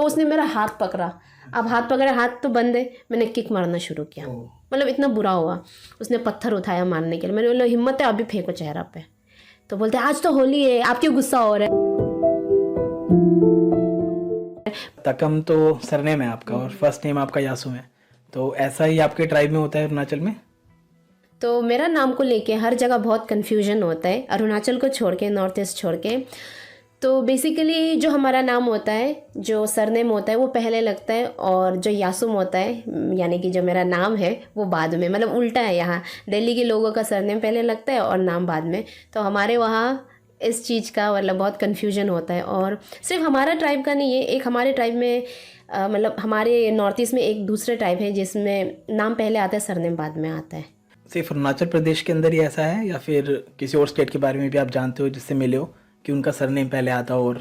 तो उसने मेरा हाथ पकड़ा। अब हाथ पकड़े, हाथ तो बंद है, मैंने किक मारना शुरू किया। मतलब इतना बुरा हुआ। उसने पत्थर उठाया मारने के लिए, मैंने बोला हिम्मत है अभी फेंको चेहरा पे। तो बोलते आज तो होली है, आप क्यों गुस्सा हो रहे हैं। तकम तो सरनेम है आपका और फर्स्ट नेम आपका यासुम है, तो ऐसा ही आपके ट्राइब में होता है अरुणाचल में? तो मेरा नाम को लेके हर जगह बहुत कन्फ्यूजन होता है, अरुणाचल को छोड़ के, नॉर्थ ईस्ट छोड़ के। तो बेसिकली जो हमारा नाम होता है, जो सरनेम होता है वो पहले लगता है, और जो यासुम होता है यानी कि जो मेरा नाम है वो बाद में, मतलब उल्टा है। यहाँ दिल्ली के लोगों का सरनेम पहले लगता है और नाम बाद में। तो हमारे वहाँ इस चीज़ का मतलब बहुत कन्फ्यूजन होता है। और सिर्फ हमारा ट्राइब का नहीं है, एक हमारे ट्राइब में मतलब हमारे नॉर्थ ईस्ट में एक दूसरे ट्राइब है जिसमें नाम पहले आता है, सरनेम बाद में आता है। सिर्फ अरुणाचल प्रदेश के अंदर ही ऐसा है या फिर किसी और स्टेट के बारे में भी आप जानते हो जिससे मिले हो कि उनका सरनेम पहले आता हो और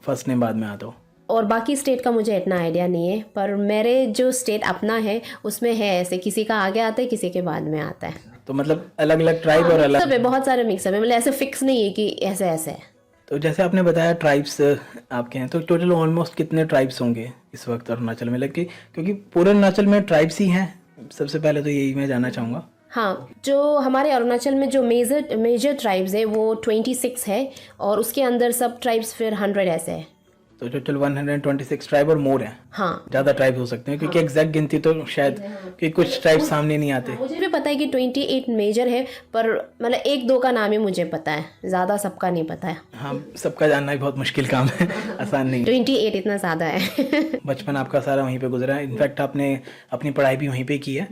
फर्स्ट नेम बाद में आता हो? और बाकी स्टेट का मुझे इतना आइडिया नहीं है, पर मेरे जो स्टेट अपना है उसमें है ऐसे, किसी का आगे आता है किसी के बाद में आता है। तो मतलब अलग अलग ट्राइब और सब अलग है, बहुत सारे मिक्सअप है, मतलब ऐसे फिक्स नहीं है कि ऐसे ऐसे है। तो जैसे आपने बताया ट्राइब्स आपके हैं, तो टोटल ऑलमोस्ट कितने ट्राइब्स होंगे इस वक्त अरुणाचल में? लगे क्योंकि पूरे अरुणाचल में ट्राइब्स ही हैं, सबसे पहले तो यही मैं जानना चाहूँगा। हाँ, जो हमारे अरुणाचल में जो मेजर ट्राइब्स है वो 26 है, और उसके अंदर सब ट्राइब्स फिर 100 ऐसे है। तो टोटल 126 ट्राइब और मोर हैं। हाँ, ज़्यादा ट्राइब हो सकते हैं क्योंकि एग्जैक्ट गिनती तो शायद कि कुछ ट्राइब सामने नहीं आते। मुझे भी पता है कि 28 मेजर है, पर मतलब एक दो का नाम ही मुझे पता है, ज़्यादा सबका नहीं पता है। हाँ, सबका जानना भी बहुत मुश्किल काम है, आसान नहीं। 28 इतना ज़्यादा है। बचपन आपका सारा वहीं पे गुजरा है, इनफैक्ट आपने अपनी पढ़ाई भी वहीं पे की है,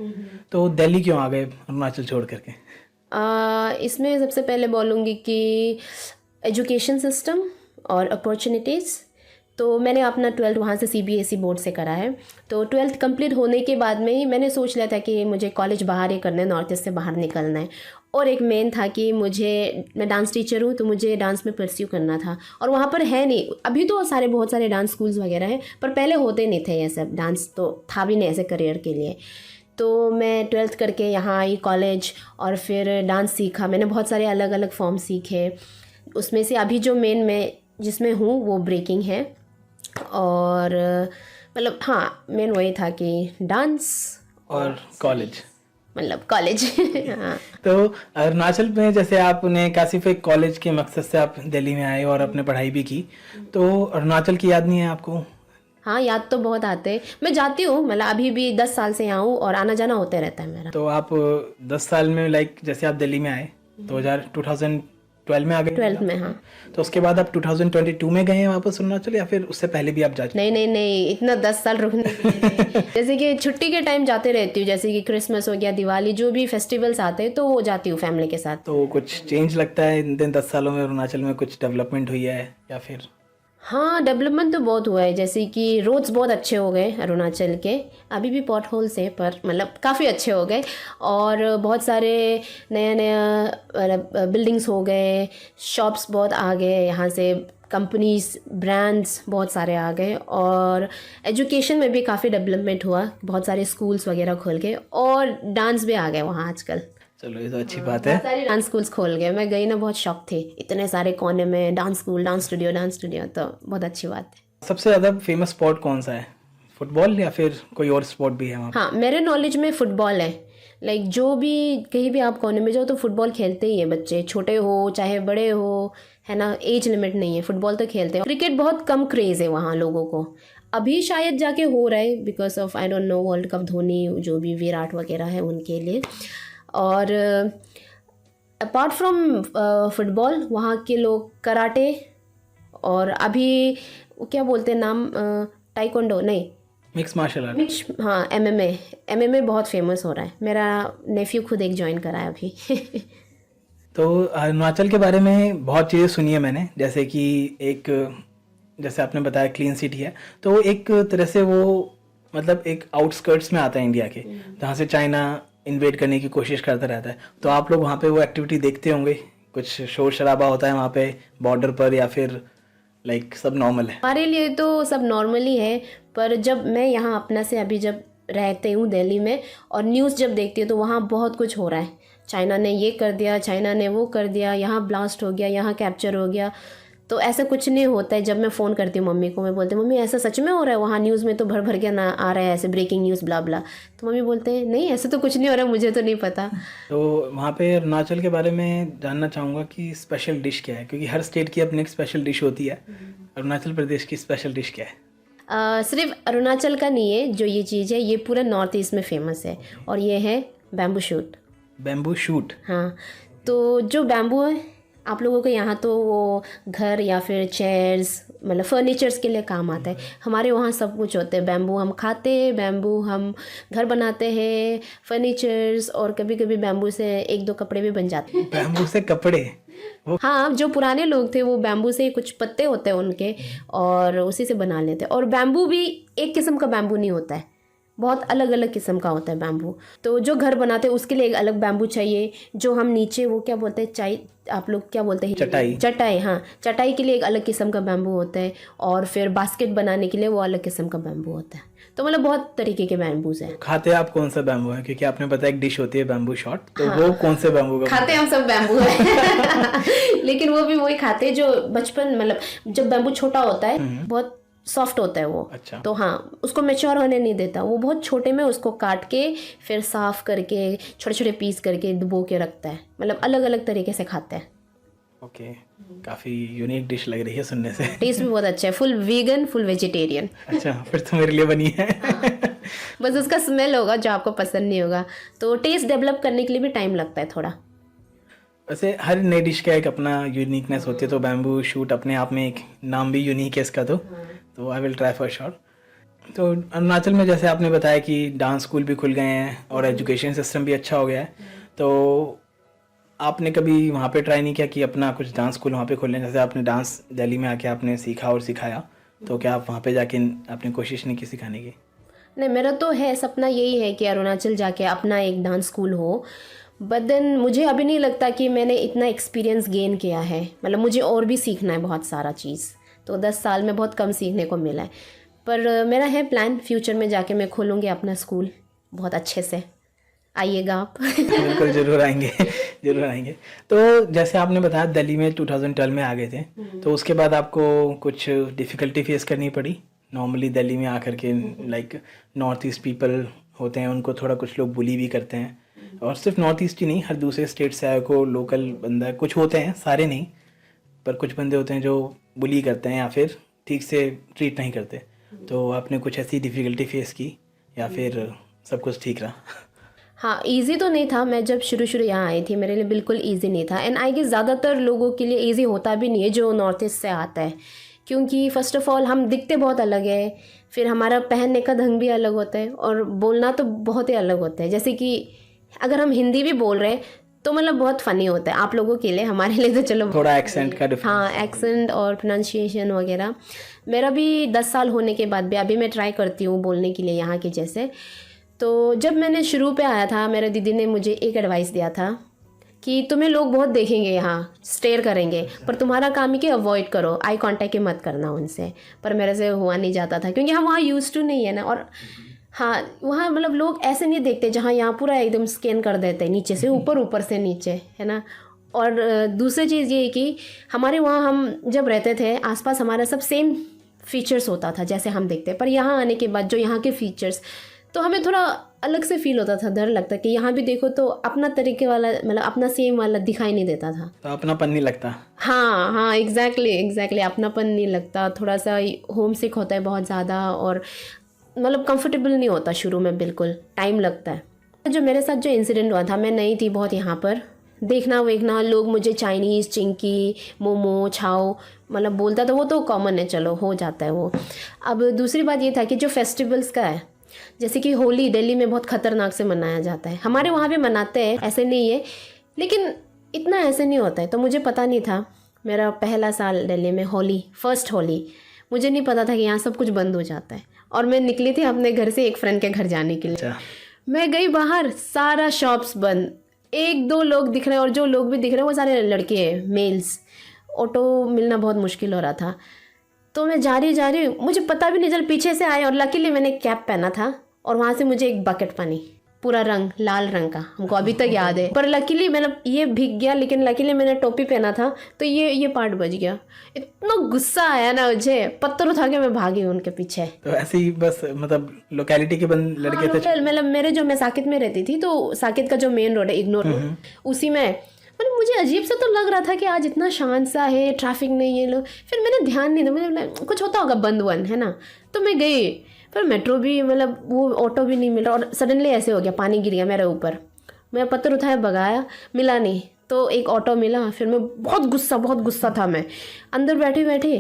तो दिल्ली क्यों आ गए अरुणाचल छोड़ करके? इसमें सबसे पहले बोलूँगी कि एजुकेशन सिस्टम और अपॉर्चुनिटीज़। तो मैंने अपना 12th वहाँ से CBSE बोर्ड से करा है। तो 12th कंप्लीट होने के बाद में ही मैंने सोच लिया था कि मुझे कॉलेज बाहर ही करना है, नॉर्थ ईस्ट से बाहर निकलना है। और एक मेन था कि मैं डांस टीचर हूँ, तो मुझे डांस में परस्यू करना था, और वहाँ पर है नहीं। अभी तो बहुत सारे डांस स्कूल्स वगैरह हैं, पर पहले होते नहीं थे ये सब, डांस तो था भी नहीं ऐसे करियर के लिए। तो मैं 12th करके यहाँ आई कॉलेज, और फिर डांस सीखा मैंने, बहुत सारे अलग अलग फॉर्म सीखे। उसमें से अभी जो मेन मैं जिसमें हूँ वो ब्रेकिंग है। और मतलब हाँ, मेन वही था कि डांस और कॉलेज, मतलब कॉलेज। हाँ। तो अरुणाचल में जैसे आपने क्या सिर्फ एक कॉलेज के मकसद से आप दिल्ली में आए और अपने पढ़ाई भी की, तो अरुणाचल की याद नहीं है आपको? हाँ, याद तो बहुत आते हैं, मैं जाती हूँ, मतलब अभी भी 10 साल से यहाँ हूँ और आना जाना होते रहता है मेरा। तो आप 10 साल में लाइक जैसे आप दिल्ली में आए 2012 में आ गए? 12th में, हाँ। तो उसके बाद आप 2022 में गए हैं वापस अरुणाचल या फिर उससे पहले भी आप जा चुके? नहीं, इतना 10 साल रुकने के लिए नहीं। जैसे कि छुट्टी के टाइम जाते रहती हूँ, जैसे कि क्रिसमस हो गया, दिवाली, जो भी फेस्टिवल्स आते हैं तो वो जाती हूँ फैमिली के साथ। तो कुछ चेंज लगता है इन 10 सालों में अरुणाचल में, कुछ डेवलपमेंट हुई है या फिर? हाँ, डेवलपमेंट तो बहुत हुआ है, जैसे कि रोड्स बहुत अच्छे हो गए अरुणाचल के। अभी भी पॉट होल्स हैं पर मतलब काफ़ी अच्छे हो गए, और बहुत सारे नया बिल्डिंग्स हो गए, शॉप्स बहुत आ गए यहाँ से, कंपनीज ब्रांड्स बहुत सारे आ गए, और एजुकेशन में भी काफ़ी डेवलपमेंट हुआ, बहुत सारे स्कूल्स वगैरह खुल गए, और डांस भी आ गए वहाँ आजकल। चलो ये तो अच्छी बात है। बहुत सारे डांस स्कूल्स खोल गए, मैं गई ना, बहुत शौक थी, इतने सारे कोने में डांस स्कूल, डांस स्टूडियो, तो बहुत अच्छी बात है। सबसे ज़्यादा फेमस स्पोर्ट कौन सा है, फुटबॉल या फिर कोई और स्पोर्ट भी है वहाँ? हाँ, मेरे नॉलेज में फुटबॉल है। लाइक जो भी कहीं भी आप कोने में जाओ तो फुटबॉल खेलते ही है बच्चे, छोटे हो चाहे बड़े हो, है ना, एज लिमिट नहीं है, फुटबॉल तो खेलते हैं। क्रिकेट बहुत कम क्रेज़ है वहाँ लोगों को, अभी शायद जाके हो रहा है because of I don't know world cup, Dhoni जो भी विराट वगैरह है उनके लिए। और अपार्ट फ्रॉम फुटबॉल वहाँ के लोग कराटे, और अभी वो क्या बोलते हैं नाम, टाइकोंडो नहीं, मिक्स मार्शल आर्ट। हाँ, MMA बहुत फेमस हो रहा है। मेरा नेफ्यू खुद एक ज्वाइन करा है अभी। तो अरुणाचल के बारे में बहुत चीज़ें सुनी है मैंने, जैसे कि एक, जैसे आपने बताया क्लीन सिटी है, तो एक तरह से वो मतलब एक आउटस्कर्ट्स में आता है इंडिया के, जहाँ से चाइना इन्वेड करने की कोशिश करता रहता है। तो आप लोग वहाँ पे वो एक्टिविटी देखते होंगे, कुछ शोर शराबा होता है वहाँ पे बॉर्डर पर, या फिर लाइक सब नॉर्मल है? हमारे लिए तो सब नॉर्मल ही है, पर जब मैं यहाँ अपना से अभी जब रहते हूँ दिल्ली में, और न्यूज़ जब देखती हूँ तो वहाँ बहुत कुछ हो रहा है, चाइना ने ये कर दिया, चाइना ने वो कर दिया, यहाँ ब्लास्ट हो गया, यहाँ कैप्चर हो गया, तो ऐसा कुछ नहीं होता है। जब मैं फ़ोन करती हूँ मम्मी को, मैं बोलती हूँ मम्मी ऐसा सच में हो रहा है, वहाँ न्यूज़ में तो भर भर के ना आ रहा है ऐसे ब्रेकिंग न्यूज़ ब्ला ब्ला। तो मम्मी बोलते हैं नहीं ऐसा तो कुछ नहीं हो रहा है, मुझे तो नहीं पता। तो वहाँ पे अरुणाचल के बारे में जानना चाहूँगा कि स्पेशल डिश क्या है, क्योंकि हर स्टेट की अपनी एक स्पेशल डिश होती है। अरुणाचल प्रदेश की स्पेशल डिश क्या है? सिर्फ अरुणाचल का नहीं है जो ये चीज़ है, ये पूरा नॉर्थ ईस्ट में फेमस है, और ये है बैम्बू शूट। Bamboo shoot. हाँ, तो जो बैम्बू है आप लोगों के यहाँ तो वो घर या फिर चेयर्स मतलब फर्नीचर्स के लिए काम आता है, हमारे वहाँ सब कुछ होते हैं। बैम्बू हम खाते हैं, बैम्बू हम घर बनाते हैं, फर्नीचर्स, और कभी कभी बैम्बू से एक दो कपड़े भी बन जाते हैं। बैम्बू से कपड़े? हाँ, जो पुराने लोग थे वो बैम्बू से कुछ पत्ते होते हैं उनके, और उसी से बना लेते हैं। और बैम्बू भी एक किस्म का बैम्बू नहीं होता है, बहुत अलग अलग किस्म का होता है बैम्बू। तो जो घर बनाते हैं उसके लिए एक अलग बैम्बू चाहिए। जो हम नीचे वो क्या बोलते हैं, चाई आप लोग क्या बोलते हैं? चटाई। चटाई, हाँ, चटाई के लिए एक अलग किस्म का बैम्बू होता है, और फिर बास्केट बनाने के लिए वो अलग किस्म का बैम्बू होता है। तो मतलब बहुत तरीके के बैम्बूज हैं। खाते आप कौन सा बैम्बू है? क्योंकि आपने बताया एक डिश होती है बैम्बू शॉट, तो वो कौन से बैम्बू का? खाते हम सब बैम्बू है लेकिन वो भी वही खाते हैं जो बचपन मतलब जब बैम्बू छोटा होता है बहुत सॉफ्ट होता है वो। अच्छा। तो हाँ, उसको मैच्योर होने नहीं देता, वो बहुत छोटे में उसको काट के फिर साफ करके छोटे छोटे पीस करके डुबो के रखता है, मतलब अलग अलग तरीके से खाते हैं। ओके, काफ़ी यूनिक डिश लग रही है सुनने से। टेस्ट भी बहुत अच्छा है, फुल वीगन फुल वेजिटेरियन। अच्छा, फिर तो मेरे लिए बनी है। बस उसका स्मेल होगा जो आपको पसंद नहीं होगा, तो टेस्ट डेवलप करने के लिए भी टाइम लगता है थोड़ा। वैसे हर नई डिश का एक अपना यूनिकनेस होती है, तो बैम्बू शूट अपने आप में एक नाम भी यूनिक है इसका, तो I will try for sure. तो अरुणाचल में जैसे आपने बताया कि डांस स्कूल भी खुल गए हैं और एजुकेशन सिस्टम भी अच्छा हो गया है, तो आपने कभी वहाँ पे ट्राई नहीं किया कि अपना कुछ डांस स्कूल वहाँ पे खोलें? जैसे आपने डांस दिल्ली में आके आपने सीखा और सिखाया, तो क्या आप वहाँ पे जाके आपने कोशिश नहीं की सिखाने की? नहीं, मेरा तो है सपना यही है कि अरुणाचल जाके अपना एक डांस स्कूल हो, बट देन मुझे अभी नहीं लगता कि मैंने इतना एक्सपीरियंस गेन किया है, मतलब मुझे और भी सीखना है बहुत सारा चीज़। तो 10 साल में बहुत कम सीखने को मिला है, पर मेरा है प्लान फ्यूचर में जाके मैं खोलूँगी अपना स्कूल बहुत अच्छे से। आइएगा आप। बिल्कुल, जरूर आएंगे, जरूर आएंगे। तो जैसे आपने बताया दिल्ली में 2012 में आ गए थे, तो उसके बाद आपको कुछ डिफ़िकल्टी फेस करनी पड़ी? नॉर्मली दिल्ली में आकर के लाइक नॉर्थ ईस्ट पीपल होते हैं, उनको थोड़ा कुछ लोग बुली भी करते हैं, और सिर्फ नॉर्थ ईस्ट ही नहीं, हर दूसरे स्टेट से आए को लोकल बंदा कुछ होते हैं, सारे नहीं, पर कुछ बंदे होते हैं जो बुली करते हैं या फिर ठीक से ट्रीट नहीं करते। तो आपने कुछ ऐसी डिफ़िकल्टी फेस की या फिर सब कुछ ठीक रहा? हाँ, इजी तो नहीं था। मैं जब शुरू यहाँ आई थी मेरे लिए बिल्कुल इजी नहीं था, एंड आई गेस ज़्यादातर लोगों के लिए इजी होता भी नहीं है जो नॉर्थ ईस्ट से आता है, क्योंकि फ़र्स्ट ऑफ़ ऑल हम दिखते बहुत अलग है, फिर हमारा पहनने का ढंग भी अलग होता है, और बोलना तो बहुत ही अलग होता है। जैसे कि अगर हम हिंदी भी बोल रहे हैं तो मतलब बहुत फ़नी होता है आप लोगों के लिए, हमारे लिए तो चलो थोड़ा एक्सेंट का डिफरेंस। हाँ, एक्सेंट और प्रोनाउंसिएशन वगैरह। मेरा भी 10 साल होने के बाद भी अभी मैं ट्राई करती हूँ बोलने के लिए यहाँ के जैसे। तो जब मैंने शुरू पे आया था, मेरे दीदी ने मुझे एक एडवाइस दिया था कि तुम्हें लोग बहुत देखेंगे यहाँ, स्टेयर करेंगे, पर तुम्हारा काम है कि अवॉइड करो, आई कांटेक्ट मत करना उनसे। पर मेरे से हुआ नहीं जाता था क्योंकि हम वहाँ यूज्ड टू नहीं है ना, और हाँ वहाँ मतलब लोग ऐसे नहीं देखते जहाँ यहाँ पूरा एकदम स्कैन कर देते हैं नीचे से ऊपर, ऊपर से नीचे, है ना। और दूसरी चीज़ ये है कि हमारे वहाँ हम जब रहते थे आसपास हमारा सब सेम फीचर्स होता था जैसे हम देखते, पर यहाँ आने के बाद जो यहाँ के फीचर्स, तो हमें थोड़ा अलग से फील होता था, डर लगता कि यहाँ भी देखो तो अपना तरीके वाला मतलब अपना सेम वाला दिखाई नहीं देता था, तो अपनापन नहीं लगता। हाँ हाँ, एग्जैक्टली अपनापन नहीं लगता, थोड़ा सा होम सिक होता है बहुत ज़्यादा, और मतलब कंफर्टेबल नहीं होता शुरू में, बिल्कुल टाइम लगता है। जो मेरे साथ जो इंसिडेंट हुआ था, मैं नई थी बहुत यहाँ पर, देखना वेखना लोग मुझे चाइनीज़, चिंकी, मोमो, छाओ मतलब बोलता था, वो तो कॉमन है, चलो हो जाता है वो। अब दूसरी बात ये था कि जो फेस्टिवल्स का है, जैसे कि होली दिल्ली में बहुत ख़तरनाक से मनाया जाता है, हमारे वहाँ भी मनाते हैं, ऐसे नहीं है, लेकिन इतना ऐसे नहीं होता है। तो मुझे पता नहीं था, मेरा पहला साल दिल्ली में होली, फर्स्ट होली, मुझे नहीं पता था कि यहाँ सब कुछ बंद हो जाता है, और मैं निकली थी अपने घर से एक फ्रेंड के घर जाने के लिए। मैं गई बाहर, सारा शॉप्स बंद, एक दो लोग दिख रहे हैं, और जो लोग भी दिख रहे हैं वो सारे लड़के हैं, मेल्स। ऑटो मिलना बहुत मुश्किल हो रहा था, तो मैं जा रही मुझे पता भी नहीं चल, पीछे से आए, और लकीली मैंने कैप पहना था, और वहाँ से मुझे एक बकेट पानी पूरा रंग लाल रंग का, हमको अभी तक याद है। पर लकीली मतलब ये भीग गया, लेकिन लकीली मैंने टोपी पहना था तो ये पार्ट बच गया। इतना गुस्सा आया ना मुझे, पत्थर उठा के मैं भागी उनके पीछे। तो ऐसे ही बस मतलब लोकेलिटी के बंद लड़के थे? हाँ, मतलब मेरे जो मैं साकेत में रहती थी, तो साकेत का जो मेन रोड है इग्नोर रोड, उसी में मतलब मुझे अजीब सा तो लग रहा था कि आज इतना शांत सा है, ट्रैफिक नहीं है लोग। फिर मैंने ध्यान नहीं दिया, मुझे कुछ होता होगा बंद वन है ना, तो मैं गई। पर मेट्रो भी मतलब वो ऑटो भी नहीं मिल रहा, और सडनली ऐसे हो गया, पानी गिर गया मेरे ऊपर। मैं पत्थर उठाया, भगाया, मिला नहीं, तो एक ऑटो मिला। फिर मैं बहुत गुस्सा था मैं। अंदर बैठे बैठे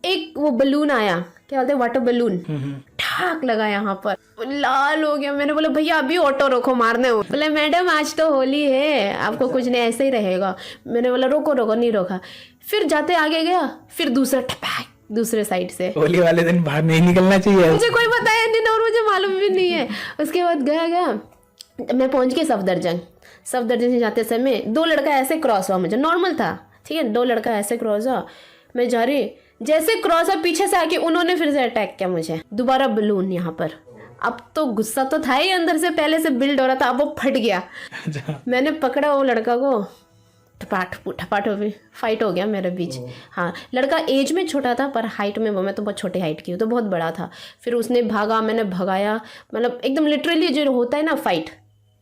एक वो बलून आया, क्या बोलते हैं, वाटर बलून, ठाक लगा यहाँ पर, लाल हो गया। मैंने बोला भैया अभी ऑटो रोको, मारने हो। बोले मैडम आज तो होली है, आपको कुछ नहीं, ऐसे ही रहेगा। मैंने बोला रोको, नहीं रोका। फिर जाते आगे गया, फिर दूसरा टपैक दूसरे साइड से। होली वाले दिन बाहर नहीं निकलना चाहिए, मुझे कोई बताया नहीं और मुझे मालूम भी नहीं है। उसके बाद गया मैं पहुंच गई सफदरजंग से जाते समय 2 लड़का ऐसे क्रॉस हुआ, मुझे नॉर्मल था, ठीक है, 2 लड़का ऐसे क्रॉस हुआ, मैं जा रही, जैसे क्रॉस हुआ पीछे से आके उन्होंने फिर से अटैक किया मुझे, दोबारा बलून यहाँ पर। अब तो गुस्सा तो था ही अंदर से, पहले से बिल्ड हो रहा था, अब वो फट गया। मैंने पकड़ा वो लड़का को, ठपाट हो गई, फाइट हो गया मेरे बीच। हाँ, लड़का एज में छोटा था पर हाइट में मैं तो बहुत छोटे हाइट की हूँ, तो बहुत बड़ा था। फिर उसने भागा, मैंने भगाया, मतलब एकदम लिटरली जो होता है ना फाइट,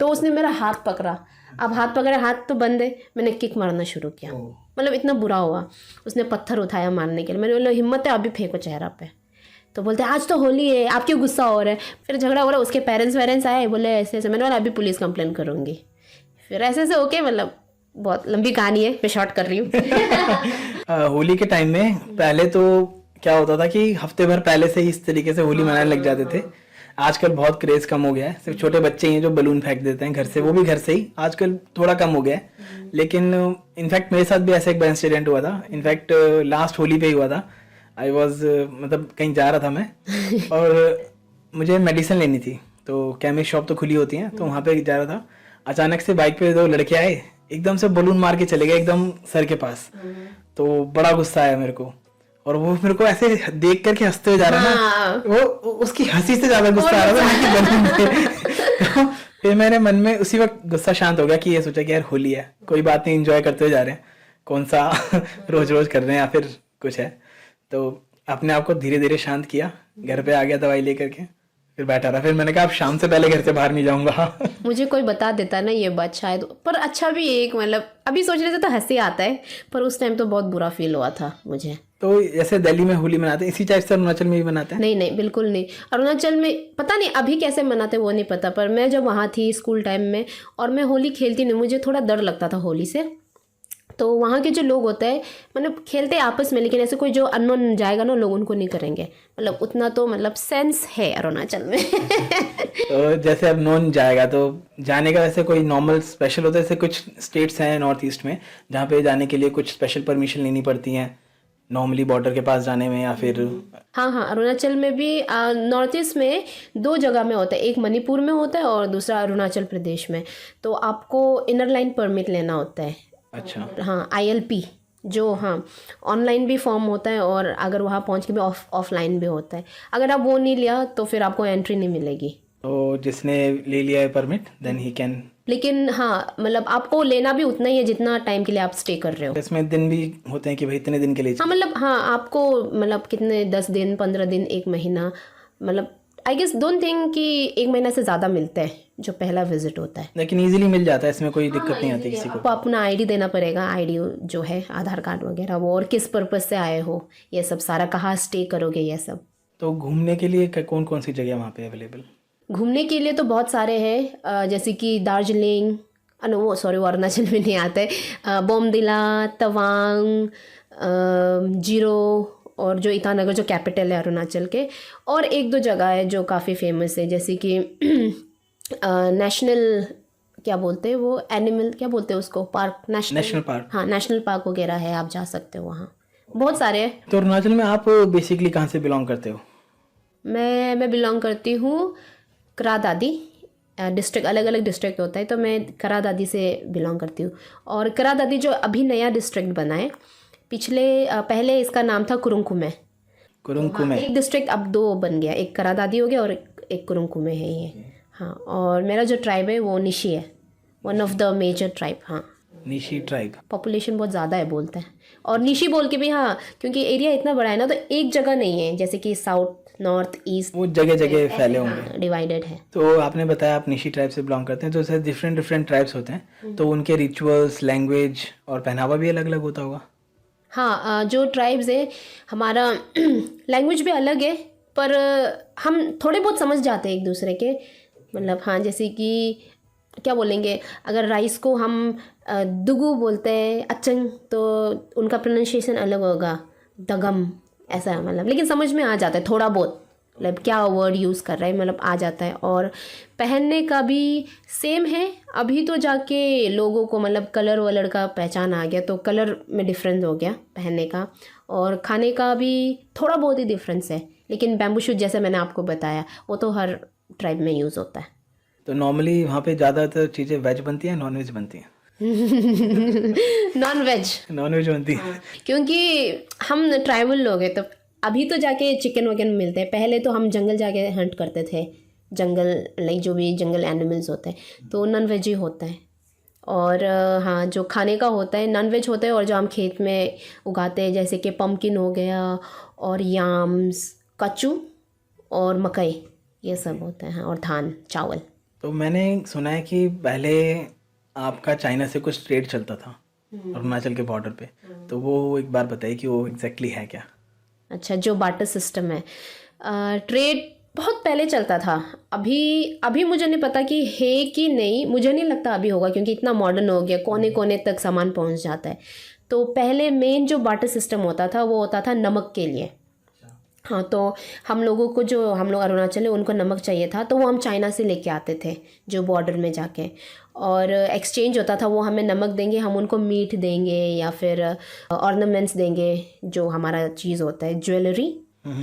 तो उसने मेरा हाथ पकड़ा। अब हाथ पकड़े, हाथ तो बंद है, मैंने किक मारना शुरू किया। मतलब इतना बुरा हुआ। उसने पत्थर उठाया मारने के लिए, मैंने बोला हिम्मत है अभी फेंको चेहरा पे। तो बोलते आज तो होली है, आप क्यों गुस्सा हो रहा है। फिर झगड़ा हो रहा, उसके पेरेंट्स आए, बोले ऐसे ऐसे। मैंने बोला अभी पुलिस कंप्लेन करूँगी। फिर ऐसे ओके, मतलब बहुत लंबी कहानी है, मैं शॉर्ट कर रही हूँ। होली के टाइम में पहले तो क्या होता था कि हफ्ते भर पहले से ही इस तरीके से होली मनाने लग जाते थे। आजकल बहुत क्रेज कम हो गया है, सिर्फ छोटे बच्चे ही हैं जो बलून फेंक देते हैं घर से, वो भी घर से ही आजकल थोड़ा कम हो गया है। लेकिन इनफैक्ट मेरे साथ भी ऐसा एक बार इंसिडेंट हुआ था। इनफैक्ट लास्ट होली पे ही हुआ था। आई वॉज मतलब कहीं जा रहा था मैं और मुझे मेडिसिन लेनी थी, तो केमिस्ट शॉप तो खुली होती है, तो वहाँ पे जा रहा था। अचानक से बाइक पे 2 लड़के आए, एकदम से बलून मार के चले गए एकदम सर के पास। तो बड़ा गुस्सा आया मेरे को, और वो मेरे को ऐसे देख करके हंसते हुए जा रहा ना, वो उसकी हंसी से ज्यादा गुस्सा आ रहा था बलून पे। तो फिर मेरे मन में उसी वक्त गुस्सा शांत हो गया कि ये सोचा कि यार होली है, कोई बात नहीं, एंजॉय करते हुए जा रहे हैं, कौन सा रोज रोज कर रहे हैं या फिर कुछ है। तो अपने आप को धीरे धीरे शांत किया, घर पे आ गया दवाई लेकर के, फिर बैठा रहा। फिर मैंने कहा अब शाम से पहले घर से बाहर नहीं जाऊंगा। मुझे कोई बता देता ना ये बात शायद, पर अच्छा भी एक मतलब अभी सोचने से तो हंसी आता है, पर उस टाइम तो बहुत बुरा फील हुआ था मुझे। तो जैसे दिल्ली में होली मनाते हैं, इसी टाइप से अरुणाचल में भी मनाते हैं? नहीं बिल्कुल नहीं। अरुणाचल में पता नहीं अभी कैसे मनाते वो नहीं पता, पर मैं जब वहाँ थी स्कूल टाइम में और मैं होली खेलती नहीं, मुझे थोड़ा डर लगता था होली से। तो वहाँ के जो लोग होते हैं मतलब खेलते आपस में, लेकिन ऐसे कोई जो अननोन जाएगा ना लोग उनको नहीं करेंगे, मतलब उतना तो मतलब सेंस है अरुणाचल में। तो जैसे अब नॉन जाएगा तो जाने का वैसे कोई नॉर्मल स्पेशल होता है? जैसे कुछ स्टेट्स हैं नॉर्थ ईस्ट में जहाँ पे जाने के लिए कुछ स्पेशल परमिशन लेनी पड़ती हैं नॉर्मली बॉर्डर के पास जाने में, या फिर? हाँ, अरुणाचल में भी नॉर्थ ईस्ट में 2 जगह में होता है, एक मणिपुर में होता है और दूसरा अरुणाचल प्रदेश में। तो आपको इनर लाइन परमिट लेना होता है। अच्छा। हाँ, ILP जो, हाँ, ऑनलाइन भी फॉर्म होता है और अगर वहाँ पहुँच के भी ऑफलाइन भी होता है। अगर आप वो नहीं लिया तो फिर आपको एंट्री नहीं मिलेगी। तो जिसने ले लिया है परमिट देन ही कैन। लेकिन हाँ मतलब आपको लेना भी उतना ही है जितना टाइम के लिए आप स्टे कर रहे हो। इसमें दिन भी होते हैं कि भाई इतने दिन के लिए? हाँ मतलब हाँ, आपको मतलब कितने 10 दिन 15 दिन 1 महीना, मतलब आई गेस डोंट थिंक कि 1 महीना से ज़्यादा मिलता है जो पहला विजिट होता है। लेकिन इजीली मिल जाता है, इसमें कोई दिक्कत नहीं आती किसी को? आपको अपना ID देना पड़ेगा, ID जो है आधार कार्ड वगैरह वो, और किस पर्पज़ से आए हो ये सब सारा, कहाँ स्टे करोगे ये सब। तो घूमने के लिए कौन कौन सी जगह वहाँ पे अवेलेबल? घूमने के लिए तो बहुत सारे हैं, जैसे कि दार्जिलिंग, वो अरुणाचल में नहीं आता है, बोमदिला, तवांग, जीरो, और जो ईटानगर जो कैपिटल है अरुणाचल के, और 1-2 जगह है जो काफ़ी फेमस है, जैसे कि नेशनल क्या बोलते हैं वो, एनिमल क्या बोलते हैं उसको, पार्क, नेशनल पार्क। हाँ, नेशनल पार्क वगैरह है, आप जा सकते हो वहाँ, बहुत सारे हैं। तो अरुणाचल में आप बेसिकली कहाँ से बिलोंग करते हो? मैं बिलोंग करती हूँ करा दादी डिस्ट्रिक्ट, अलग अलग डिस्ट्रिक्ट होता है, तो मैं करा दादी से बिलोंग करती हूँ। और करा दादी जो अभी नया डिस्ट्रिक्ट बना है, पहले इसका नाम था कुरुंकुमे। कुरुंकुमे। एक डिस्ट्रिक्ट अब 2 बन गया, एक करा दादी हो गया और एक कुरुंकुमे है ये। हाँ, और मेरा जो ट्राइब है वो निशी है, one of the major tribe. हाँ, निशी ट्राइब। पॉपुलेशन बहुत ज़्यादा है बोलते हैं, और निशी बोल के भी, हाँ, क्योंकि एरिया इतना बड़ा है ना, तो एक जगह नहीं है, जैसे कि साउथ, नॉर्थ, ईस्ट, वो जगह जगह फैले होंगे, डिवाइडेड है। तो आपने बताया आप निशी ट्राइब से बिलोंग करते हैं, तो ऐसे डिफरेंट डिफरेंट ट्राइब्स होते हैं, तो उनके रिचुअल्स, लैंग्वेज और पहनावा भी अलग अलग होता होगा। हाँ, जो ट्राइब्स है हमारा लैंग्वेज भी अलग है, पर हम थोड़े बहुत समझ जाते हैं एक दूसरे के, मतलब हाँ, जैसे कि क्या बोलेंगे, अगर राइस को हम दुगु बोलते हैं अचंग, तो उनका प्रोनाउंसिएशन अलग होगा, दगम, ऐसा मतलब, लेकिन समझ में आ जाता है थोड़ा बहुत, मतलब क्या वर्ड यूज़ कर रहा है, मतलब आ जाता है। और पहनने का भी सेम है, अभी तो जाके लोगों को मतलब कलर वलर का पहचान आ गया, तो कलर में डिफरेंस हो गया पहनने का, और खाने का भी थोड़ा बहुत ही डिफरेंस है, लेकिन बैम्बू शूट जैसे मैंने आपको बताया वो तो हर ट्राइब में यूज़ होता है। तो नॉर्मली वहाँ पे ज़्यादातर चीज़ें वेज बनती हैं, नॉन वेज बनती हैं? Non veg. नॉन वेज बनती है। क्योंकि हम ट्राइबल लोग हैं, तो अभी तो जाके चिकन वगैरह मिलते हैं, पहले तो हम जंगल जाके हंट करते थे, जंगल लाइक जो भी जंगल एनिमल्स होते हैं, तो नॉन वेज ही होता है। और हाँ, जो खाने का होता है नॉन वेज होता है, और जो हम खेत में उगाते हैं जैसे कि पम्पकिन हो गया, और याम्स, कच्चू और मकई, ये सब होते हैं, और धान, चावल। तो मैंने सुना है कि पहले आपका चाइना से कुछ ट्रेड चलता था अरुणाचल के बॉर्डर पे, तो वो एक बार बताइए कि वो एग्जैक्टली है क्या? अच्छा, जो बार्टर सिस्टम है, ट्रेड बहुत पहले चलता था, अभी अभी मुझे नहीं पता कि है कि नहीं, मुझे नहीं लगता अभी होगा, क्योंकि इतना मॉडर्न हो गया, कोने कोने तक सामान पहुंच जाता है। तो पहले मेन जो बार्टर सिस्टम होता था वो होता था नमक के लिए। हाँ, तो हम लोगों को, जो हम लोग अरुणाचल है, उनको नमक चाहिए था, तो वो हम चाइना से लेके आते थे जो बॉर्डर में जाके, और एक्सचेंज होता था, वो हमें नमक देंगे, हम उनको मीट देंगे, या फिर ऑर्नामेंट्स देंगे, जो हमारा चीज़ होता है ज्वेलरी,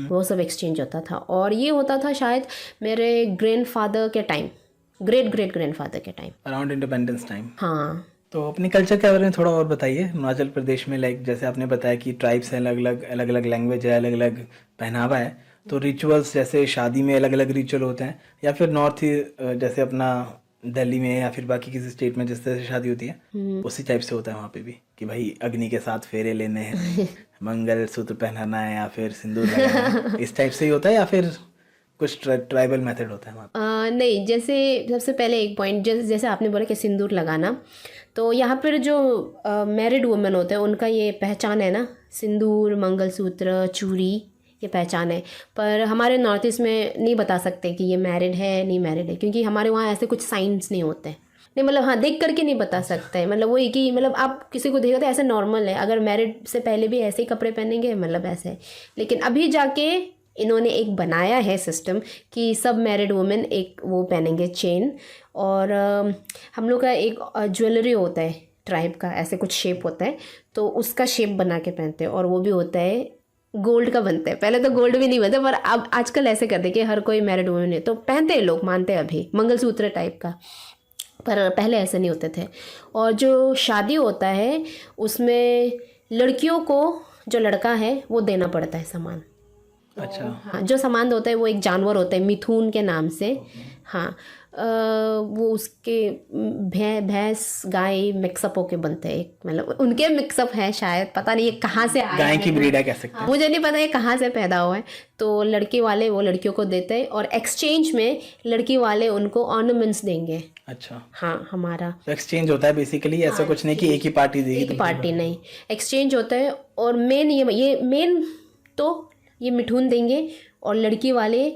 वो सब एक्सचेंज होता था। और ये होता था शायद मेरे ग्रैंडफादर के टाइम, ग्रेट ग्रेट ग्रैंडफादर के टाइम, अराउंड इंडिपेंडेंस टाइम। हाँ। तो अपने कल्चर के बारे में थोड़ा और बताइए। हिमाचल प्रदेश में लाइक जैसे आपने बताया कि ट्राइब्स हैं, अलग अलग लैंग्वेज है, अलग अलग पहनावा है, तो रिचुअल्स जैसे शादी में अलग अलग रिचुअल होते हैं, या फिर नॉर्थ जैसे अपना दिल्ली में या फिर बाकी किसी स्टेट में जिस तरह से शादी होती है उसी टाइप से होता है वहाँ पे भी, कि भाई अग्नि के साथ फेरे लेने हैं, मंगल सूत्र पहनाना है, या फिर सिंदूर लगाना है, इस टाइप से ही होता है, या फिर कुछ ट्राइबल मेथड होता है वहाँ पे? नहीं, जैसे सबसे पहले एक पॉइंट, जैसे आपने बोला कि सिंदूर लगाना, तो यहाँ पर जो मैरिड वुमेन होते हैं उनका ये पहचान है ना, सिंदूर, मंगलसूत्र, चूड़ी, ये पहचान है। पर हमारे नॉर्थ ईस्ट में नहीं बता सकते कि ये मैरिड है नहीं मैरिड है, क्योंकि हमारे वहाँ ऐसे कुछ साइंस नहीं होते, नहीं मतलब हाँ, देख करके नहीं बता सकते, मतलब वही कि मतलब आप किसी को देखते ऐसे नॉर्मल है, अगर मैरिड से पहले भी ऐसे ही कपड़े पहनेंगे, मतलब ऐसे। लेकिन अभी जाके इन्होंने एक बनाया है सिस्टम कि सब मैरिड वुमेन एक वो पहनेंगे चेन, और हम लोग का एक ज्वेलरी होता है ट्राइब का, ऐसे कुछ शेप होता है, तो उसका शेप बना के पहनते हैं, और वो भी होता है गोल्ड का बनता है। पहले तो गोल्ड भी नहीं बनता, पर अब आजकल ऐसे करते हैं कि हर कोई मैरिड वुमेन है तो पहनते हैं, लोग मानते हैं अभी मंगलसूत्र टाइप का, पर पहले ऐसे नहीं होते थे। और जो शादी होता है उसमें लड़कियों को, जो लड़का है वो देना पड़ता है सामान। अच्छा। हाँ, जो सामान होता है वो एक जानवर होता है मिथुन के नाम से। हाँ, वो उसके भैंस गाय मिक्सअप होके बनते हैं, मतलब उनके मिक्सअप है शायद, पता नहीं ये कहाँ से आया गाय है, की ब्रीड है कह सकते हैं। मुझे नहीं पता ये कहाँ से पैदा हुआ है। तो लड़के वाले वो लड़कियों को देते हैं, और एक्सचेंज में लड़की वाले उनको ऑर्नामेंट्स देंगे। अच्छा, हाँ, हमारा तो एक्सचेंज होता है बेसिकली, ऐसा कुछ नहीं कि एक ही पार्टी देगी एक पार्टी नहीं, एक्सचेंज होता है। और मेन ये मेन तो ये मिठून देंगे, और लड़की वाले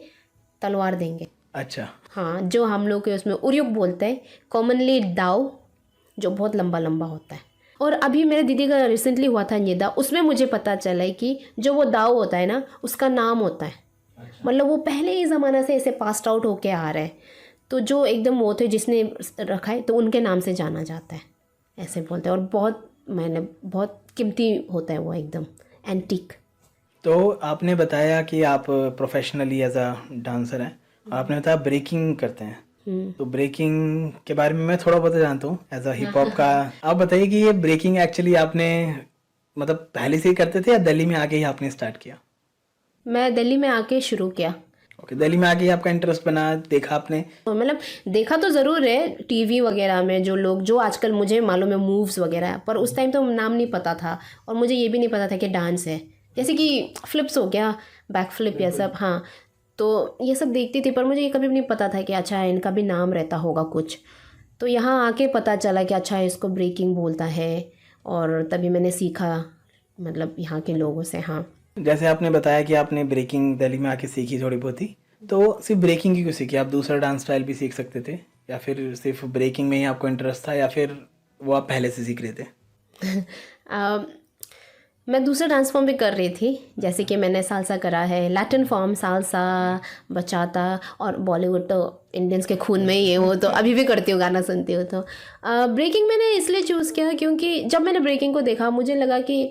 तलवार देंगे। अच्छा। हाँ, जो हम लोग के उसमें उर्युक बोलते हैं, कॉमनली दाव, जो बहुत लंबा लंबा होता है। और अभी मेरे दीदी का रिसेंटली हुआ था ये दाव, उसमें मुझे पता चला है कि जो वो दाव होता है ना, उसका नाम होता है। अच्छा। मतलब वो पहले ही ज़माना से ऐसे पास्ट आउट होके आ रहा है, तो जो एकदम वो थे जिसने रखा है तो उनके नाम से जाना जाता है, ऐसे बोलते हैं। और बहुत कीमती होता है वो, एकदम एंटीक। तो आपने बताया कि आप प्रोफेशनली एज अ डांसर हैं, और आपने बताया ब्रेकिंग करते हैं, तो ब्रेकिंग के बारे में मैं थोड़ा बहुत जानता हूँ एज अ हिप हॉप का। आप बताइए कि ये ब्रेकिंग एक्चुअली आपने मतलब पहले से ही करते थे, या दिल्ली में आके ही आपने स्टार्ट किया? मैं दिल्ली में आके शुरू किया, ओके, दिल्ली में आके आपका इंटरेस्ट बना, देखा आपने? तो मतलब देखा तो ज़रूर है टीवी वगैरह में, जो लोग जो आजकल मुझे मालूम है मूव्स वगैरह, पर उस टाइम तो नाम नहीं पता था और मुझे ये भी नहीं पता था कि डांस है, जैसे कि फ्लिप्स हो गया, बैक फ्लिप, या सब। हाँ, तो ये सब देखती थी, पर मुझे ये कभी भी नहीं पता था कि अच्छा इनका भी नाम रहता होगा कुछ। तो यहाँ आके पता चला कि अच्छा इसको ब्रेकिंग बोलता है, और तभी मैंने सीखा मतलब यहाँ के लोगों से। हाँ, जैसे आपने बताया कि आपने ब्रेकिंग दिल्ली में आके सीखी थोड़ी बहुत ही, तो सिर्फ ब्रेकिंग ही क्यों सीखी? आप दूसरा डांस स्टाइल भी सीख सकते थे, या फिर सिर्फ ब्रेकिंग में ही आपको इंटरेस्ट था, या फिर वो आप पहले से सीख रहे थे? मैं दूसरा डांस फॉर्म भी कर रही थी, जैसे कि मैंने सालसा करा है, लैटिन फॉर्म सालसा, बचाता, और बॉलीवुड तो इंडियंस के खून में ही है, वो तो अभी भी करती हूँ, गाना सुनती हूँ। तो ब्रेकिंग मैंने इसलिए चूज़ किया क्योंकि जब मैंने ब्रेकिंग को देखा मुझे लगा कि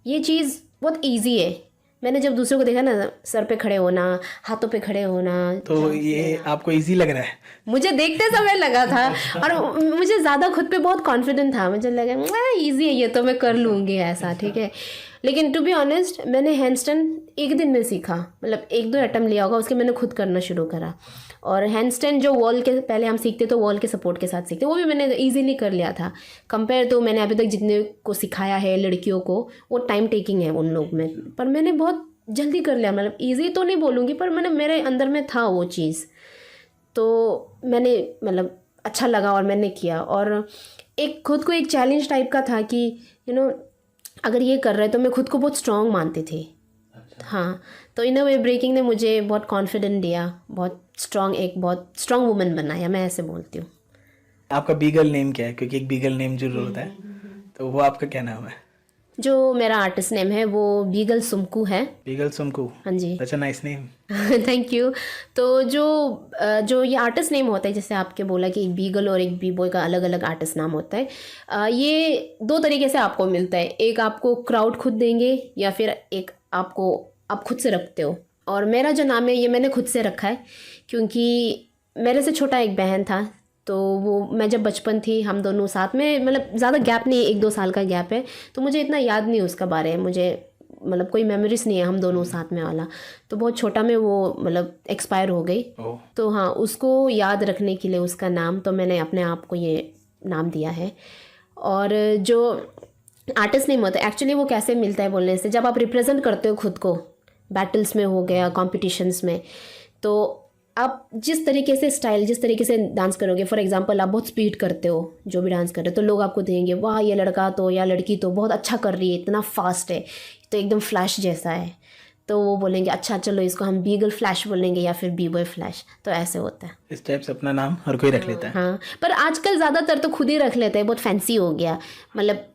ये चीज़ बहुत ईजी है। मैंने जब दूसरों को देखा ना, सर पे खड़े होना, हाथों पे खड़े होना, तो ये आपको इजी लग रहा है? मुझे देखते समय लगा था, और मुझे ज़्यादा खुद पे बहुत कॉन्फिडेंट था, मुझे लगा इजी है ये तो मैं कर लूँगी ऐसा, ठीक है। लेकिन टू बी ऑनेस्ट मैंने हैंडस्टैंड एक दिन में सीखा, मतलब 1-2 अटेम्प्ट लिया होगा, उसके मैंने खुद करना शुरू करा। और हैंडस्टैंड जो वॉल के पहले हम सीखते तो वॉल के सपोर्ट के साथ सीखते, वो भी मैंने इजीली कर लिया था। कंपेयर तो मैंने अभी तक जितने को सिखाया है लड़कियों को, वो टाइम टेकिंग है उन लोग में, पर मैंने बहुत जल्दी कर लिया। मतलब ईजी तो नहीं बोलूँगी, पर मैंने मेरे अंदर में था वो चीज़, तो मैंने मतलब अच्छा लगा और मैंने किया। और एक खुद को एक चैलेंज टाइप का था कि अगर ये कर रहे तो मैं खुद को बहुत स्ट्रॉन्ग मानती थी। हाँ, तो इन अ वे ब्रेकिंग ने मुझे बहुत कॉन्फिडेंट दिया, बहुत स्ट्रॉन्ग वुमन बनाया, मैं ऐसे बोलती हूँ। आपका बीगल नेम क्या है? क्योंकि एक बीगल नेम जरूर होता है, तो वो आपका क्या नाम है? जो मेरा आर्टिस्ट नेम है वो बीगल सुमकू है। बीगल सुमकू? हाँ जी। Such a nice name. Thank you. तो जो ये आर्टिस्ट नेम होता है, जैसे आपके बोला कि एक बीगल और एक बी बॉय का अलग अलग आर्टिस्ट नाम होता है, ये 2 तरीके से आपको मिलता है। एक आपको क्राउड खुद देंगे, या फिर एक आप खुद से रखते हो। और मेरा जो नाम है ये मैंने खुद से रखा है, क्योंकि मेरे से छोटा एक बहन था, तो वो मैं जब बचपन थी हम दोनों साथ में, मतलब ज़्यादा गैप नहीं है, 1-2 साल का गैप है, तो मुझे इतना याद नहीं उसका बारे में, मुझे मतलब कोई मेमोरीज नहीं है हम दोनों साथ में वाला। तो बहुत छोटा में वो मतलब एक्सपायर हो गई। तो हाँ, उसको याद रखने के लिए उसका नाम, तो मैंने अपने आप को ये नाम दिया है। और जो आर्टिस्ट नेम होता है एक्चुअली वो कैसे मिलता है बोलने से, जब आप रिप्रेजेंट करते हो खुद को बैटल्स में हो गया, कॉम्पिटिशन्स में, तो आप जिस तरीके से डांस करोगे, फॉर एग्जांपल आप बहुत स्पीड करते हो जो भी डांस कर रहे हो, तो लोग आपको देंगे वाह ये लड़का तो या लड़की तो बहुत अच्छा कर रही है, इतना फास्ट है, तो एकदम फ्लैश जैसा है, तो वो बोलेंगे अच्छा चलो इसको हम बीगल फ्लैश बोलेंगे या फिर बी बॉय फ्लैश। तो ऐसे होता है। इस टाइप से अपना नाम हर कोई रख लेता है। हाँ, पर आजकल ज़्यादातर तो खुद ही रख लेते हैं, बहुत फैंसी हो गया। मतलब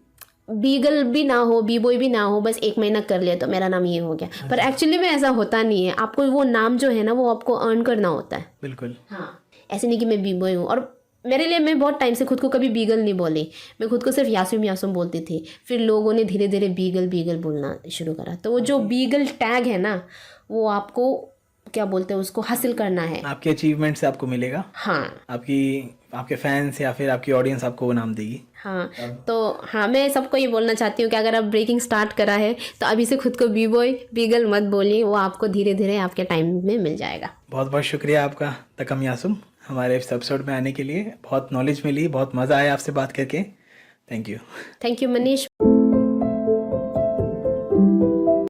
बीगल भी ना हो, बी बॉय भी ना हो, बस 1 महीना कर लिया तो मेरा नाम ये हो गया। पर एक्चुअली में ऐसा होता नहीं है, आपको वो नाम जो है ना वो आपको अर्न करना होता है। बिल्कुल। हाँ, ऐसे नहीं कि मैं बी बॉय हूँ। और मेरे लिए मैं बहुत टाइम से खुद को कभी बीगल नहीं बोली, मैं खुद को सिर्फ यासुम बोलती थी। फिर लोगों ने धीरे धीरे बीगल बोलना शुरू करा, तो वो जो बीगल टैग है ना वो आपको क्या बोलते हैं उसको हासिल करना है। आपके अचीवमेंट से आपको मिलेगा। हाँ, आपके फैंस या फिर आपकी ऑडियंस आपको वो नाम देगी। हाँ, तो हाँ मैं सबको ये बोलना चाहती हूँ कि अगर आप ब्रेकिंग स्टार्ट करा है तो अभी से खुद को बी बॉय बीगल मत बोलिए, वो आपको धीरे धीरे आपके टाइम में मिल जाएगा। बहुत बहुत शुक्रिया आपका तकम यासुम, हमारे इस एपिसोड में आने के लिए। बहुत नॉलेज मिली, बहुत मज़ा आया आपसे बात करके। Thank you. Thank you Manish.